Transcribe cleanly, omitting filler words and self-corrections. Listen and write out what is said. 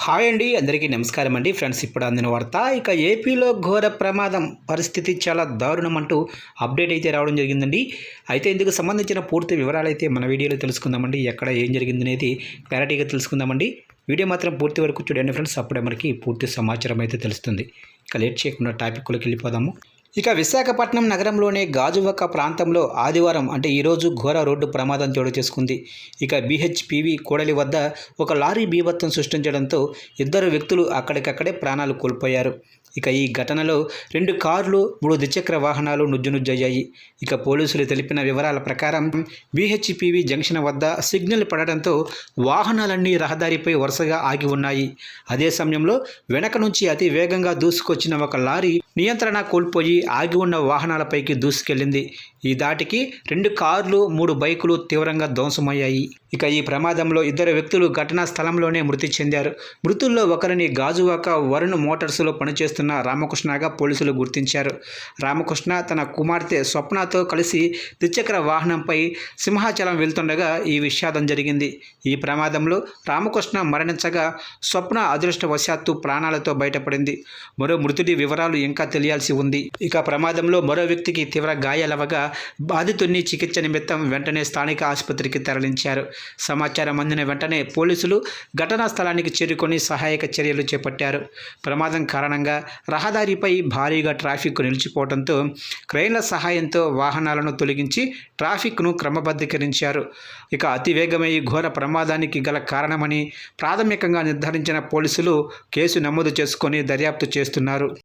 Hi అండి, అందరికీ నమస్కారం అండి. ఫ్రెండ్స్, ఇప్పుడు అందిన వార్త. ఇక ఏపీలో ఘోర ప్రమాదం, పరిస్థితి చాలా దారుణం అంటూ అప్డేట్ అయితే రావడం జరిగిందండి. అయితే ఇందుకు సంబంధించిన పూర్తి వివరాలు అయితే మన వీడియోలో తెలుసుకుందామండి. ఎక్కడ ఏం జరిగింది అనేది క్లారిటీగా తెలుసుకుందామండి. వీడియో మాత్రం పూర్తి వరకు చూడండి ఫ్రెండ్స్, అప్పుడే మనకి పూర్తి సమాచారం అయితే తెలుస్తుంది. ఇక లేట్ చేయకుండా టాపిక్లోకి వెళ్ళిపోదాము. ఇక విశాఖపట్నం నగరంలోని గాజువాక ప్రాంతంలో ఆదివారం అంటే ఈరోజు ఘోర రోడ్డు ప్రమాదం చోటు చేసుకుంది. ఇక బీహెచ్పీవీ కూడలి వద్ద ఒక లారీ బీభత్సం సృష్టించడంతో ఇద్దరు వ్యక్తులు అక్కడికక్కడే ప్రాణాలు కోల్పోయారు. ఇక ఈ ఘటనలో 2 కార్లు 3 ద్విచక్ర వాహనాలు నుజ్జునుజ్జయ్యాయి. ఇక పోలీసులు తెలిపిన వివరాల ప్రకారం బీహెచ్పీవీ జంక్షన్ వద్ద సిగ్నల్ పడడంతో వాహనాలన్నీ రహదారిపై వరుసగా ఆగి ఉన్నాయి. అదే సమయంలో వెనక నుంచి అతి వేగంగా దూసుకొచ్చిన ఒక లారీ నియంత్రణ కోల్పోయి ఆగి ఉన్న వాహనాలపైకి దూసుకెళ్లింది. ఈ దాటికి 2 కార్లు 3 బైకులు తీవ్రంగా ధ్వంసమయ్యాయి. ఇక ఈ ప్రమాదంలో ఇద్దరు వ్యక్తులు ఘటనా స్థలంలోనే మృతి చెందారు. మృతుల్లో ఒకరిని గాజువాక వరుణ్ మోటార్స్లో పనిచేస్తున్న రామకృష్ణగా పోలీసులు గుర్తించారు. రామకృష్ణ తన కుమార్తె స్వప్నతో కలిసి ద్విచక్ర వాహనంపై సింహాచలం వెళ్తుండగా ఈ విషాదం జరిగింది. ఈ ప్రమాదంలో రామకృష్ణ మరణించగా స్వప్న అదృష్టవశాత్తు ప్రాణాలతో బయటపడింది. మరో మృతుడి వివరాలు ఇంకా తెలియాల్సి ఉంది. ఇక ప్రమాదంలో మరో వ్యక్తికి తీవ్ర గాయాలవగా బాధితుడిని చికిత్స నిమిత్తం వెంటనే స్థానిక ఆసుపత్రికి తరలించారు. సమాచారం అందిన వెంటనే పోలీసులు ఘటనా స్థలానికి చేరుకొని సహాయక చర్యలు చేపట్టారు. ప్రమాదం కారణంగా రహదారిపై భారీగా ట్రాఫిక్ నిలిచిపోవడంతో క్రెయిన్ల సహాయంతో వాహనాలను తొలగించి ట్రాఫిక్ను క్రమబద్ధీకరించారు. ఇక అతివేగమే ఈ ఘోర ప్రమాదానికి గల కారణమని ప్రాథమికంగా నిర్ధారించిన పోలీసులు కేసు నమోదు చేసుకొని దర్యాప్తు చేస్తున్నారు.